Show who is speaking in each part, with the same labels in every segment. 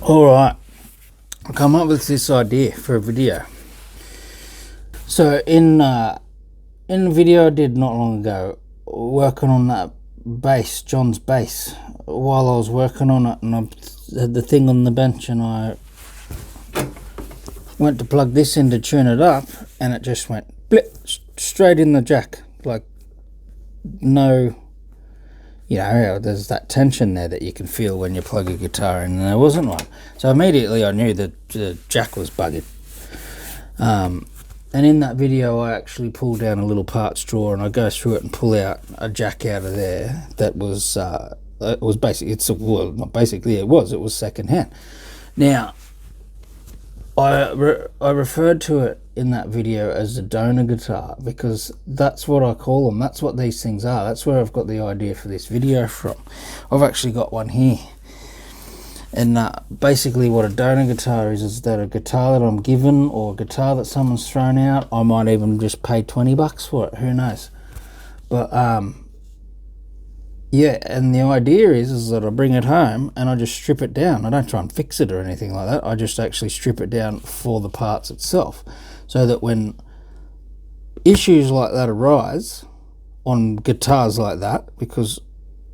Speaker 1: Alright, I come up with this idea for a video. So in the video I did not long ago, working on that bass, John's bass, while I was working on it, and I had the thing on the bench, and I went to plug this in to tune it up, and it just went blip straight in the jack, like no, you know, there's that tension there that you can feel when you plug a guitar in, and there wasn't one. So immediately I knew that the jack was bugged. And in that video I actually pull down a little parts drawer and I go through it and pull out a jack out of there that was it was basically, well, not basically, it was second hand. Now I referred to it in that video as a donor guitar because that's what I call them. That's what these things are. That's where I've got the idea for this video from. I've actually got one here. And basically what a donor guitar is that a guitar that I'm given or a guitar that someone's thrown out, I might even just pay $20 for it, who knows. But yeah, and the idea is that I bring it home and I just strip it down. I don't try and fix it or anything like that. I just actually strip it down for the parts itself, so that when issues like that arise on guitars like that, because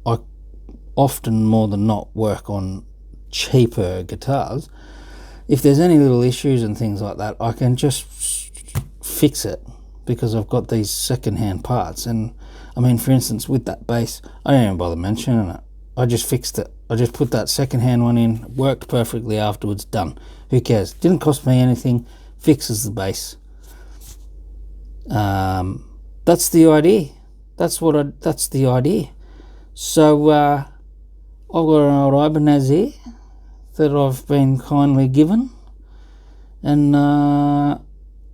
Speaker 1: I often more than not work on cheaper guitars, if there's any little issues and things like that, I can just fix it because I've got these second-hand parts. And I mean, for instance, with that bass, I didn't even bother mentioning it. I just fixed it. I just put that second-hand one in, worked perfectly afterwards, done. Who cares? Didn't cost me anything, fixes the bass. That's the idea. That's the idea. So I've got an old Ibanez here that I've been kindly given, and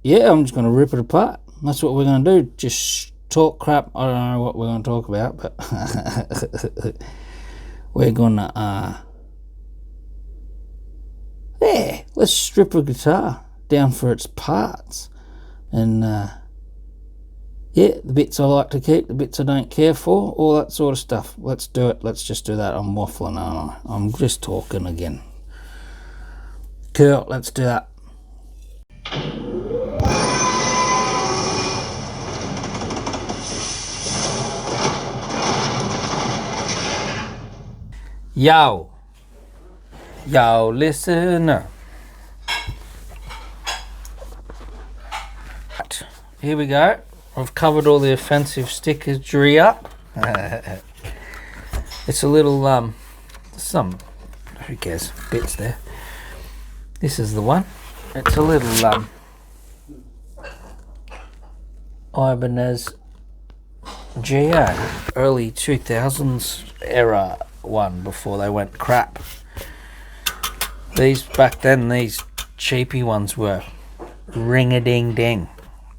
Speaker 1: yeah, I'm just going to rip it apart. That's what we're going to do. Just talk crap. I don't know what we're going to talk about, but we're going to yeah, let's strip a guitar down for its parts, and yeah, the bits I like to keep, the bits I don't care for, all that sort of stuff. Let's do it. Let's just do that. I'm waffling, aren't I? I'm just talking again. Cool, let's do that. Yo, listener. Right, here we go. I've covered all the offensive stickery up. It's a little some, who cares, bits there. This is the one. It's a little Ibanez GA, early 2000s era one, before they went crap. These back then, these cheapy ones were ring-a-ding-ding.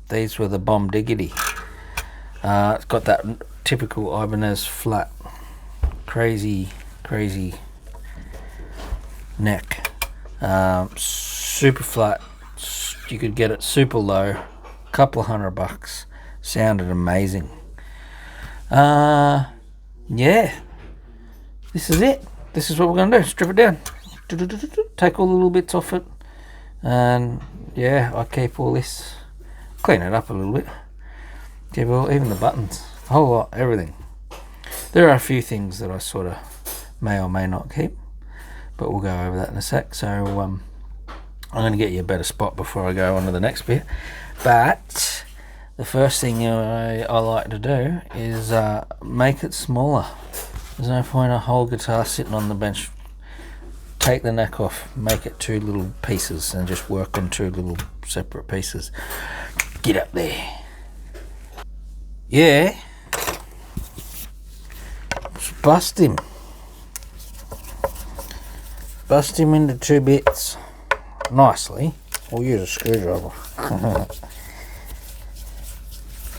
Speaker 1: These were the bomb diggity. It's got that typical Ibanez flat, crazy neck. Super flat. You could get it super low. Couple of $100. Sounded amazing. Yeah. This is it. This is what we're going to do. Strip it down. Take all the little bits off it. And yeah, I keep all this. Clean it up a little bit. Yeah, well, even the buttons, a whole lot, everything. There are a few things that I sort of may or may not keep, but we'll go over that in a sec. So I'm going to get you a better spot before I go on to the next bit. But the first thing I like to do is make it smaller. There's no point a whole guitar sitting on the bench. Take the neck off, make it two little pieces, and just work on two little separate pieces. Get up there. Yeah. Just bust him. Bust him into two bits nicely. We'll use a screwdriver.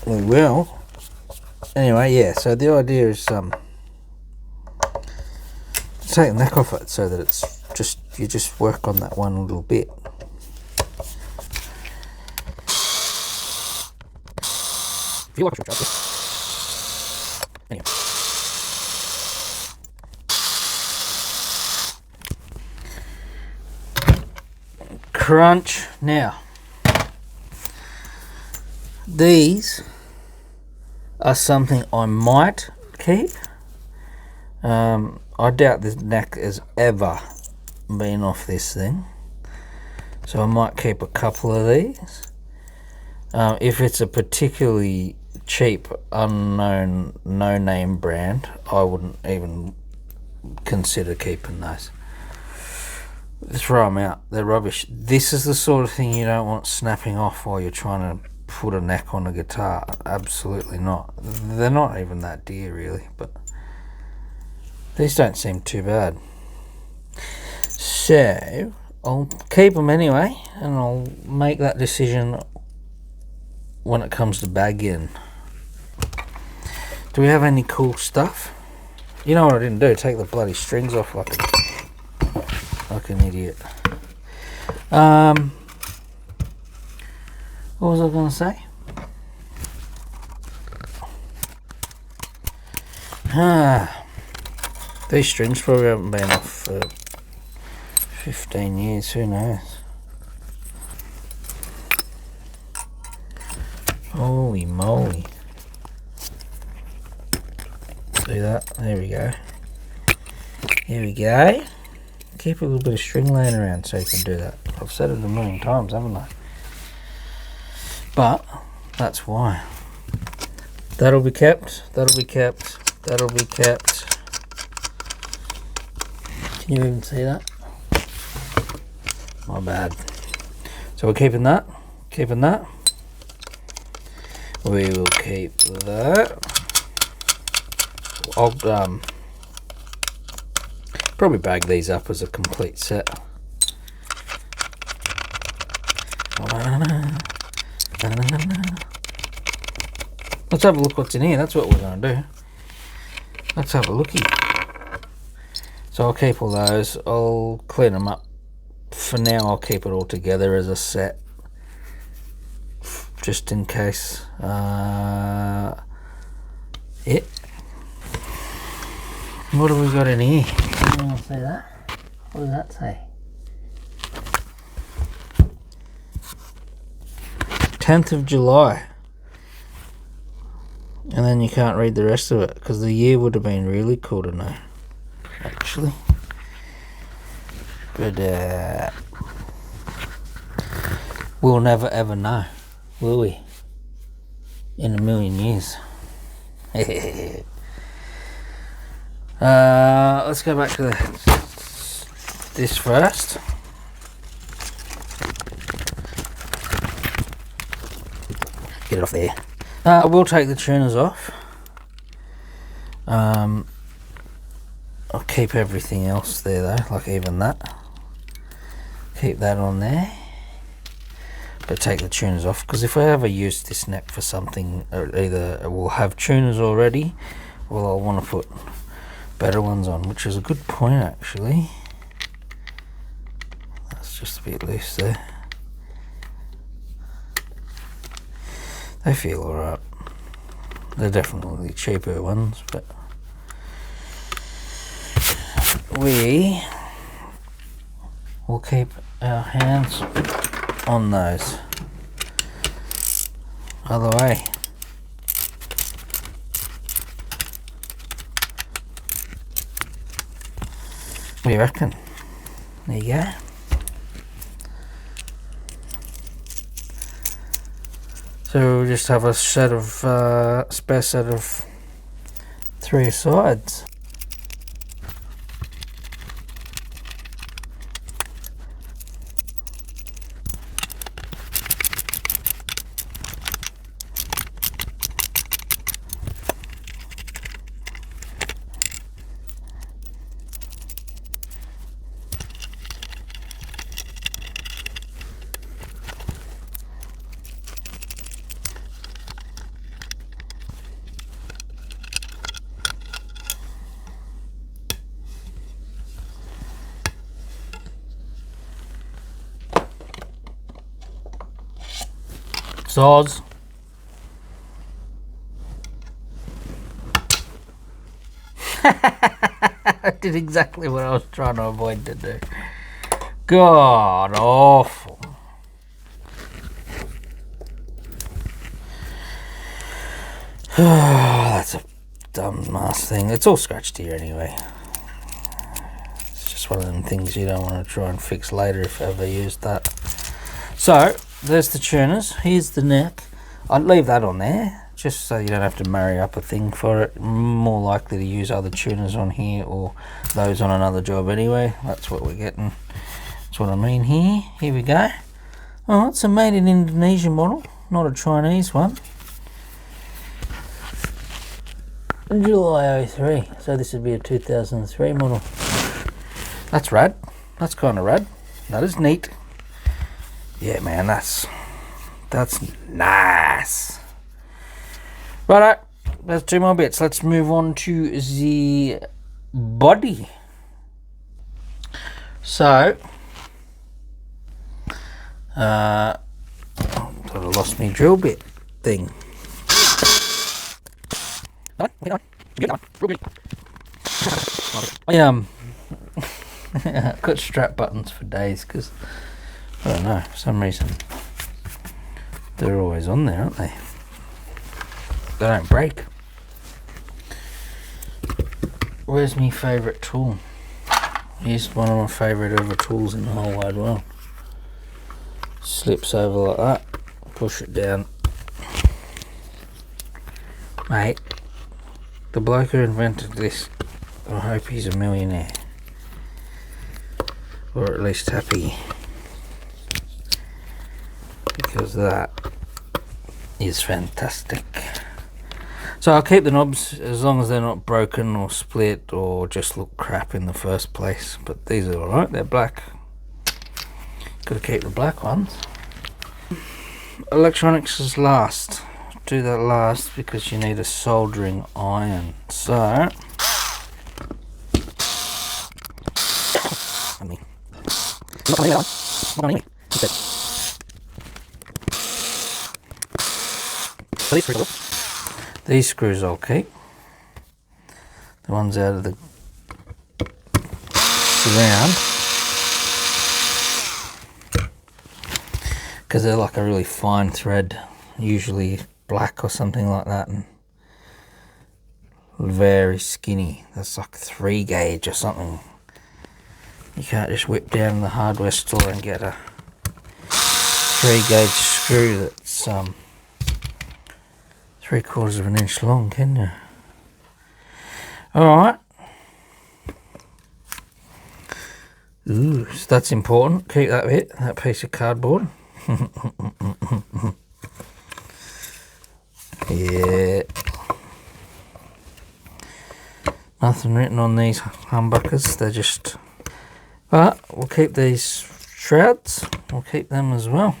Speaker 1: We will. Anyway, yeah, so the idea is take the neck off it so that it's just, you just work on that one little bit. If you like a screwdriver, anyway. crunch. Now, these are something I might keep. I doubt this neck has ever been off this thing, so I might keep a couple of these. If it's a particularly cheap, unknown, no-name brand, I wouldn't even consider keeping those. Throw them out. They're rubbish. This is the sort of thing you don't want snapping off while you're trying to put a neck on a guitar. Absolutely not. They're not even that dear, really, but these don't seem too bad. So I'll keep them anyway, and I'll make that decision when it comes to bagging. Do we have any cool stuff? You know what I didn't do? Take the bloody strings off like an idiot. What was I going to say? These strings probably haven't been off for 15 years, who knows? Holy moly. See that? There we go. Here we go. Keep a little bit of string laying around so you can do that. I've said it a million times, haven't I? But that's why. That'll be kept. That'll be kept. That'll be kept. Can you even see that? My bad. So we're keeping that. Keeping that. We will keep that. I'll probably bag these up as a complete set. Let's have a look what's in here. That's what we're going to do. Let's have a looky. So I'll keep all those. I'll clean them up. For now, I'll keep it all together as a set, just in case. Yep. What have we got in here? You want to say that? What does that say? 10th of July. And then you can't read the rest of it, because the year would have been really cool to know, actually. But we'll never ever know, will we? In a million years. Let's go back to this first. Get it off there. I will take the tuners off. I'll keep everything else there though, like even that. Keep that on there. But take the tuners off, because if I ever use this neck for something, either we'll have tuners already, or I'll want to put better ones on, which is a good point actually. That's just a bit loose there. They feel alright. They're definitely cheaper ones, but we will keep our hands on those. Other way. What do you reckon? There you go. So we'll just have a set of spare set of 3 sides. Saws. I did exactly what I was trying to avoid to do. God awful. That's a dumb ass thing. It's all scratched here anyway. It's just one of them things you don't want to try and fix later if I ever used that. So there's the tuners. Here's the neck. I'd leave that on there just so you don't have to marry up a thing for it. More likely to use other tuners on here or those on another job anyway. That's what we're getting. That's what I mean here. Here we go. Oh, it's a made in Indonesia model, not a Chinese one. July 03, so this would be a 2003 model. That's rad. That's kind of rad. That is neat. Yeah, man, that's nice. Righto, that's 2 more bits. Let's move on to the body. So, sort of lost me drill bit thing. I got strap buttons for days because I don't know, for some reason they're always on there, aren't they? They don't break. Where's my favourite tool? Here's one of my favourite ever tools in the whole wide world. Slips over like that, push it down. Mate, the bloke who invented this, I hope he's a millionaire. Or at least happy. Because that is fantastic. So I'll keep the knobs as long as they're not broken or split or just look crap in the first place. But these are alright, they're black. Gotta keep the black ones. Electronics is last. Do that last because you need a soldering iron. So these screws I'll keep. The ones out of the round, because they're like a really fine thread, usually black or something like that, and very skinny. That's like 3 gauge or something. You can't just whip down to the hardware store and get a 3 gauge screw that's 3/4 of an inch long, can you? Alright. Ooh, so that's important. Keep that bit, that piece of cardboard. Yeah. Nothing written on these humbuckers, they're just... But we'll keep these shrouds, we'll keep them as well.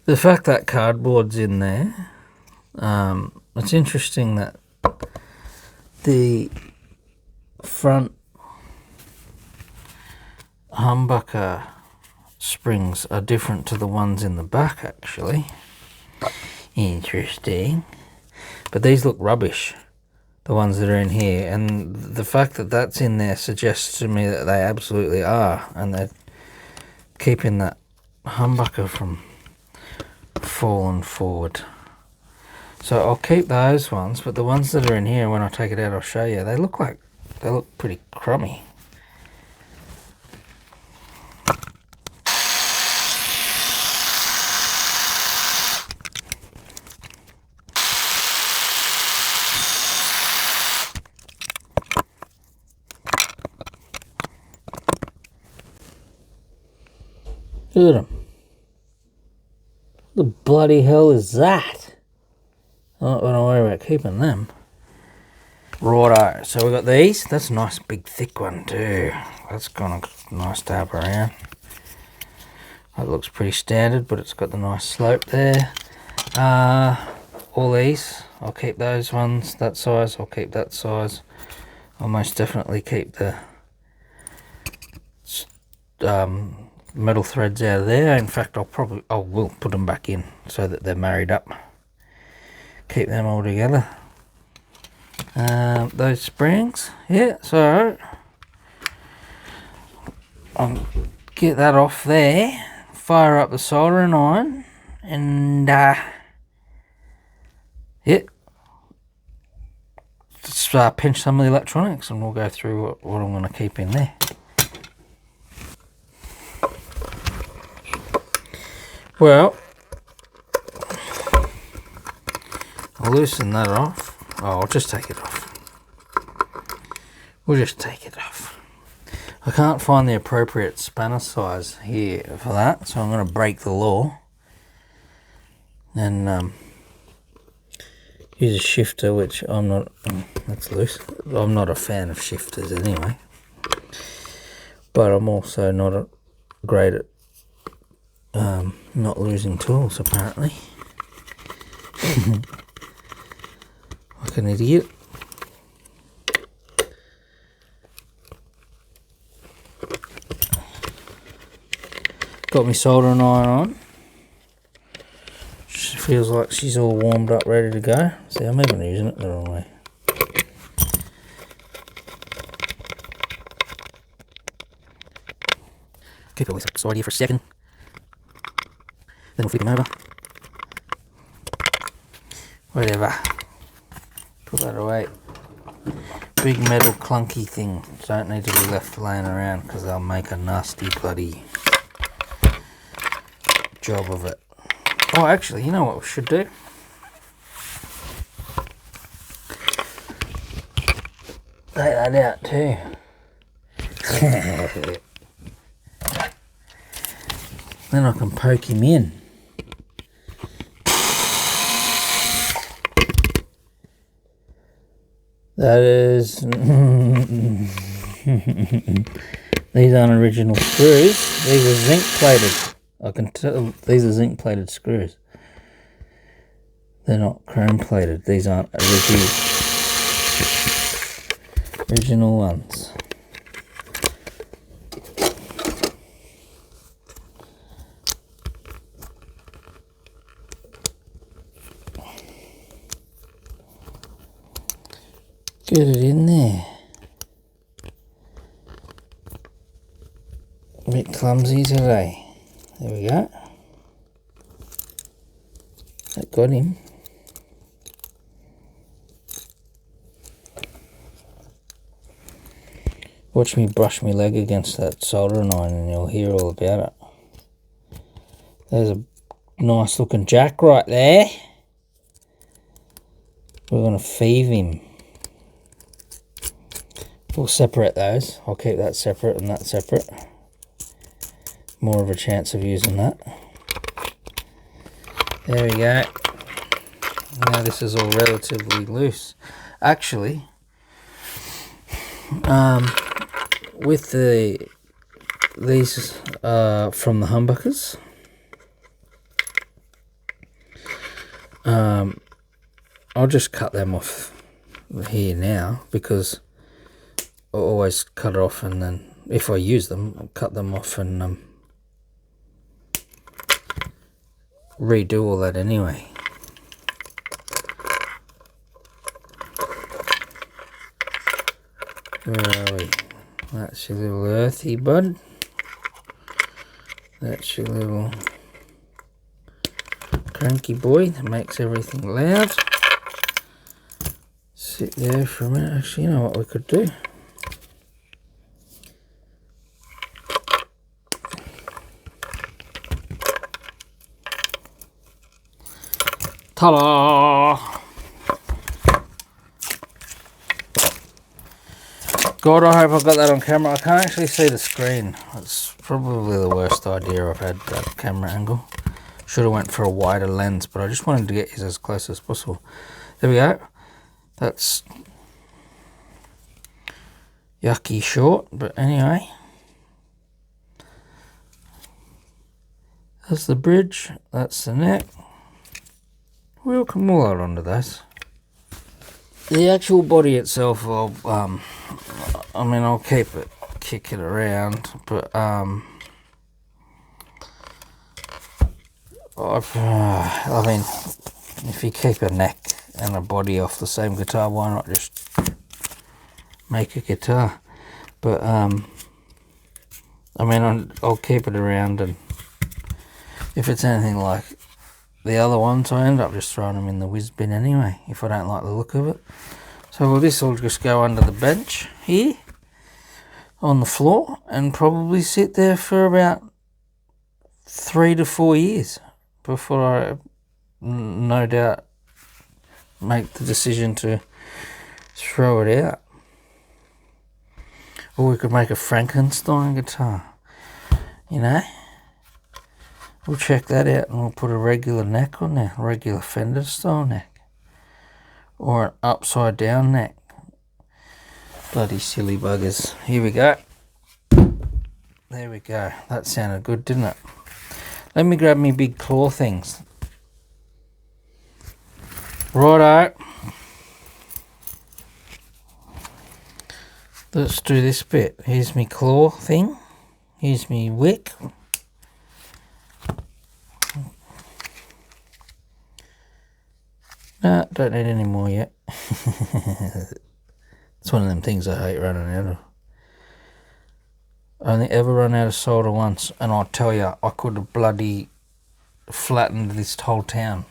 Speaker 1: The fact that cardboard's in there, it's interesting that the front humbucker springs are different to the ones in the back, actually. Interesting. But these look rubbish, the ones that are in here, and the fact that that's in there suggests to me that they absolutely are, and they're keeping that humbucker from falling forward. So I'll keep those ones, but the ones that are in here, when I take it out I'll show you, they look pretty crummy. Look at them. What the bloody hell is that? I'm not going to worry about keeping them. Righto, so we've got these. That's a nice big thick one too. That's kind of nice to have around. That looks pretty standard, but it's got the nice slope there. All these, I'll keep those ones that size, I'll keep that size. I'll most definitely keep the metal threads out of there. In fact, I will put them back in so that they're married up. Keep them all together. those springs. Yeah, so I'll get that off there, fire up the soldering iron, and yeah, just pinch some of the electronics, and we'll go through what I'm going to keep in there. Well, I'll loosen that off. Oh, I'll just take it off. We'll just take it off. I can't find the appropriate spanner size here for that, so I'm going to break the law and use a shifter, which I'm not. That's loose. I'm not a fan of shifters anyway, but I'm also not great at not losing tools, apparently. Like an idiot. Got my soldering iron on. She feels like she's all warmed up, ready to go. See, I'm even using it the wrong way. Keep it with side here for a second. Then we'll flip them over. Whatever. Put that away. Big metal clunky things don't need to be left laying around because they'll make a nasty bloody job of it. Oh, actually, you know what we should do? Take that out too. Then I can poke him in. That is... These aren't original screws. These are zinc plated. I can tell these are zinc plated screws. They're not chrome plated. These aren't original ones. Get it in there. A bit clumsy today. There we go. That got him. Watch me brush my leg against that soldering iron and you'll hear all about it. There's a nice looking jack right there. We're going to thieve him. We'll separate those. I'll keep that separate and that separate. More of a chance of using that. There we go. Now this is all relatively loose. Actually, with these from the humbuckers, I'll just cut them off here now because I always cut it off, and then if I use them, I'll cut them off and redo all that anyway. Where are we? That's your little earthy bud. That's your little cranky boy that makes everything loud. Sit there for a minute. Actually, you know what we could do? Ta-da! God, I hope I got that on camera. I can't actually see the screen. It's probably the worst idea I've had, that camera angle. Should have went for a wider lens, but I just wanted to get you as close as possible. There we go. That's yucky short, but anyway. That's the bridge. That's the neck. We'll come all out onto those. The actual body itself, I'll keep it, kick it around, but I mean, if you keep a neck and a body off the same guitar. Why not just make a guitar? But I mean, I'll keep it around, and if it's anything like the other ones, I end up just throwing them in the whiz bin anyway, if I don't like the look of it. So well, this will just go under the bench here on the floor and probably sit there for about 3 to 4 years before I no doubt make the decision to throw it out. Or we could make a Frankenstein guitar, you know. We'll check that out, and we'll put a regular neck on there, a regular Fender style neck, or an upside down neck. Bloody silly buggers. Here we go. There we go. That sounded good, didn't it? Let me grab me big claw things. Righto. Let's do this bit. Here's me claw thing. Here's me wick. No, don't need any more yet. It's one of them things I hate running out of. I only ever run out of solder once, and I'll tell you, I could have bloody flattened this whole town.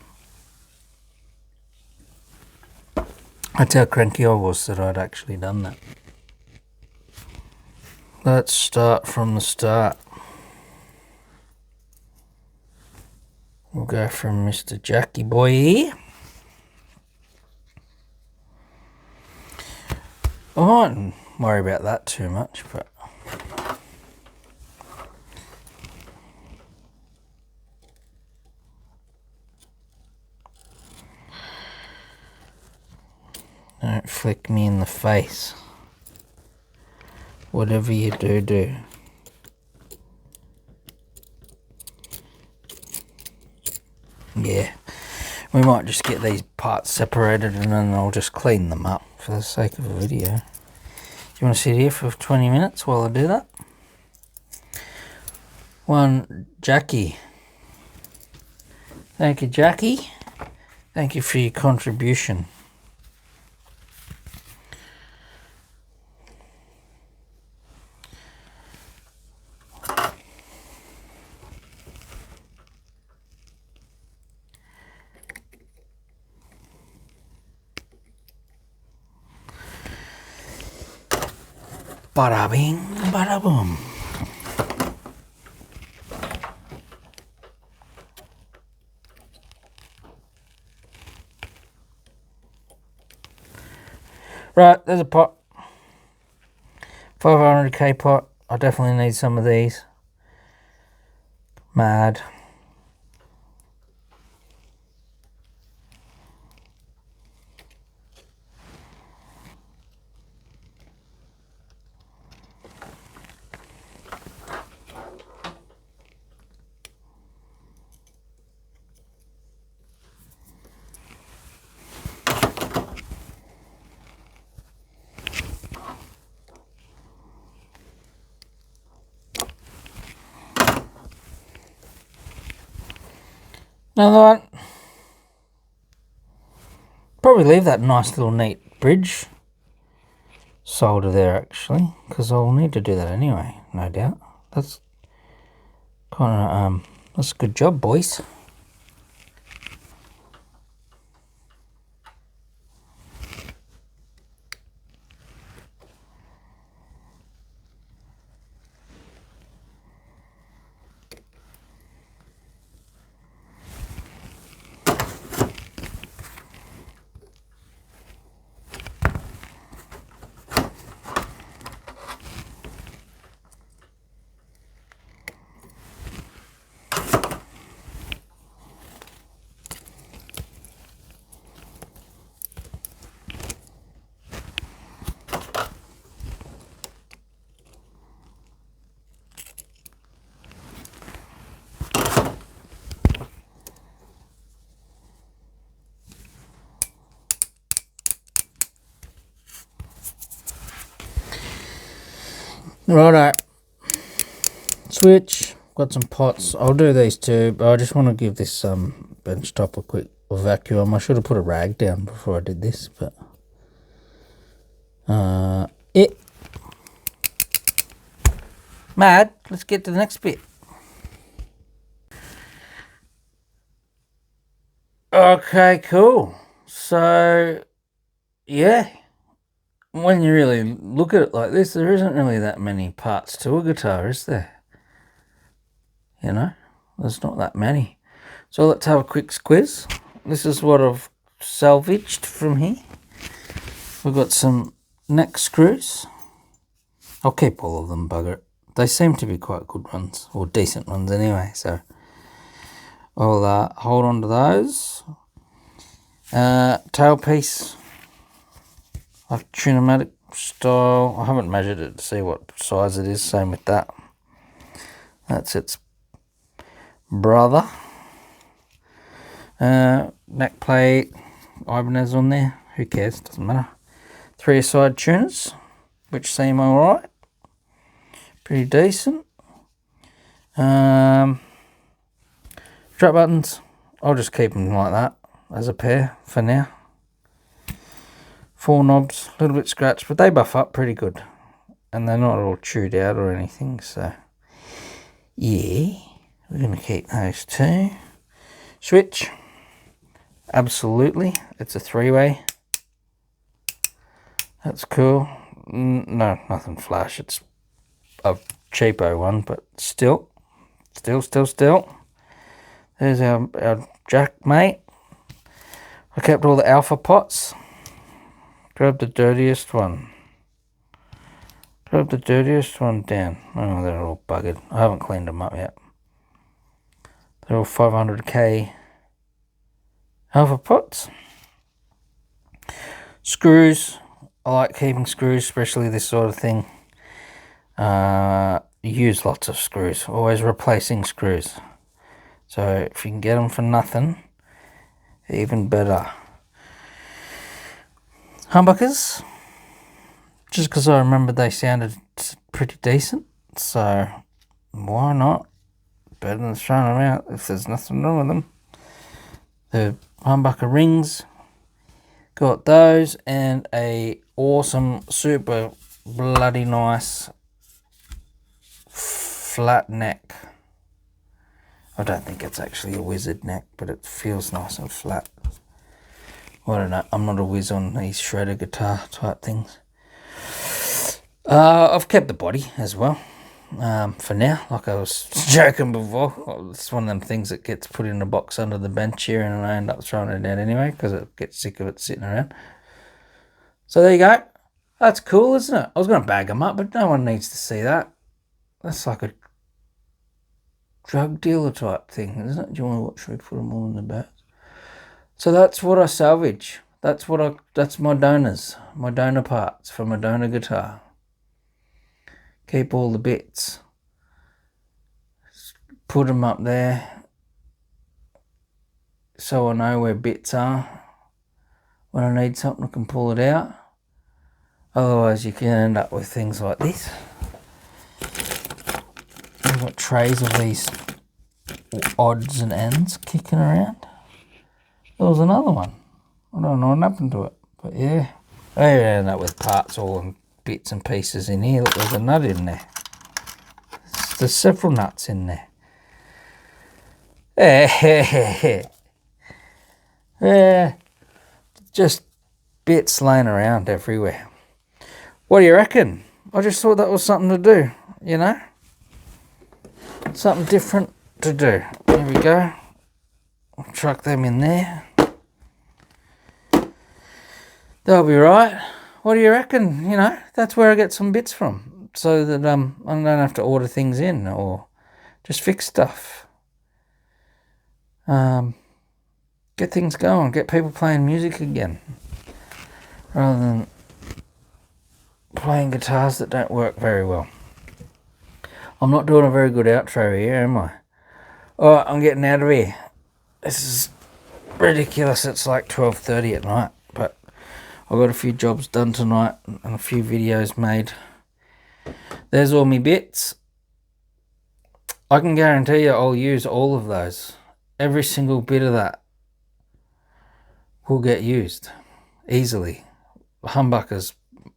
Speaker 1: That's how cranky I was that I'd actually done that. Let's start from the start. We'll go from Mr. Jackie Boy here. I mightn't worry about that too much, but don't flick me in the face. Whatever you do, do. Yeah, we might just get these parts separated and then I'll just clean them up for the sake of a video. Do you want to sit here for 20 minutes while I do that? One, Jackie. Thank you, Jackie. Thank you for your contribution. Bada bing, bada boom. Right, there's a pot. 500k pot. I definitely need some of these. Mad. Another one. Probably leave that nice little neat bridge solder there actually, because I'll need to do that anyway, no doubt. That's kind of that's a good job, boys. Righto. Switch. Got some pots. I'll do these too, but I just want to give this bench top a quick vacuum. I should have put a rag down before I did this, but Mad, let's get to the next bit. Okay, cool. So, yeah, when you really look at it like this, there isn't really that many parts to a guitar, is there? You know, there's not that many. So let's have a quick squiz. This is what I've salvaged from here. We've got some neck screws. I'll keep all of them, bugger it. They seem to be quite good ones, or decent ones anyway, so I'll hold on to those. Tailpiece, like Tune-o-matic style. I haven't measured it to see what size it is, same with that. That's its brother. Neck plate, Ibanez on there, who cares, doesn't matter. 3 side tuners, which seem alright, pretty decent. Strap buttons, I'll just keep them like that as a pair for now. 4 knobs, a little bit scratched, but they buff up pretty good, and they're not all chewed out or anything, so yeah, we're going to keep those 2. Switch, absolutely, it's a 3-way. That's cool. No, nothing flash. It's a cheapo one, but still. There's our jack, mate. I kept all the alpha pots. Grab the dirtiest one. Grab the dirtiest one down. Oh, they're all buggered. I haven't cleaned them up yet. They're all 500k alpha pots. Screws. I like keeping screws, especially this sort of thing. Use lots of screws, always replacing screws. So if you can get them for nothing, even better. Humbuckers, just because I remember they sounded pretty decent, so why not? Better than throwing them out if there's nothing wrong with them. The humbucker rings, got those, and a awesome, super bloody nice flat neck. I don't think it's actually a wizard neck, but it feels nice and flat. I don't know, I'm not a whiz on these shredder guitar type things. I've kept the body as well, for now, like I was joking before. It's one of them things that gets put in a box under the bench here, and I end up throwing it out anyway because it gets sick of it sitting around. So there you go. That's cool, isn't it? I was going to bag them up, but no one needs to see that. That's like a drug dealer type thing, isn't it? Do you want to watch me put them all in the bag? So that's what I salvage. That's my donors, my donor parts for my donor guitar. Keep all the bits. Put them up there so I know where bits are. When I need something, I can pull it out. Otherwise, you can end up with things like this. I've got trays of these odds and ends kicking around. There was another one. I don't know what happened to it, but yeah. I ended up with parts all in bits and pieces in here. Look, there's a nut in there. There's several nuts in there. Yeah, just bits laying around everywhere. What do you reckon? I just thought that was something to do, you know? Something different to do. There we go. I'll chuck them in there. They'll be right. What do you reckon? You know, that's where I get some bits from, so that I don't have to order things in or just fix stuff. Get things going, get people playing music again, rather than playing guitars that don't work very well. I'm not doing a very good outro here, am I? Alright, I'm getting out of here. This is ridiculous. It's like 12:30 at night, but I got a few jobs done tonight and a few videos made. There's all my bits. I can guarantee you I'll use all of those. Every single bit of that. will get used easily. Humbuckers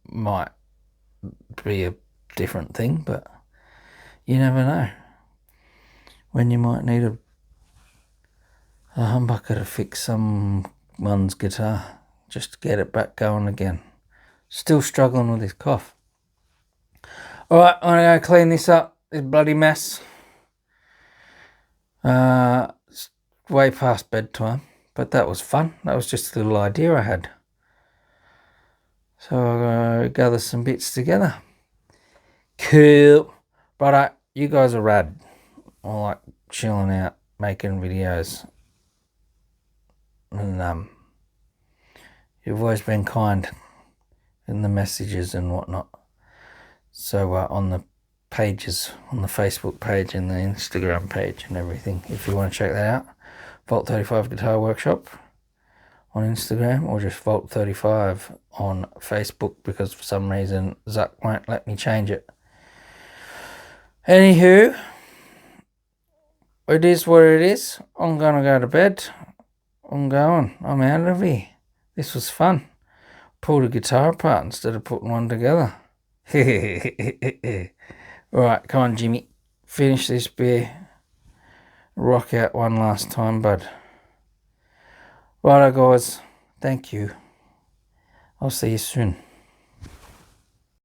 Speaker 1: might be a different thing, but you never know when you might need a humbucker to fix someone's guitar, just to get it back going again. Still struggling with this cough. Alright, I'm going to go clean this up, this bloody mess. It's way past bedtime, but that was fun. That was just a little idea I had. So I'm going to gather some bits together. Cool. Righto, you guys are rad. I like chilling out, making videos. And you've always been kind in the messages and whatnot. So on the pages, on the Facebook page and the Instagram page and everything, if you want to check that out, Vault 35 Guitar Workshop on Instagram, or just Vault 35 on Facebook, because for some reason Zuck won't let me change it. Anywho, it is what it is. I'm gonna go to bed. I'm out of here. This was fun. Pulled a guitar apart instead of putting one together. Alright, come on, Jimmy. Finish this beer. Rock out one last time, bud. Righto, guys. Thank you. I'll see you soon.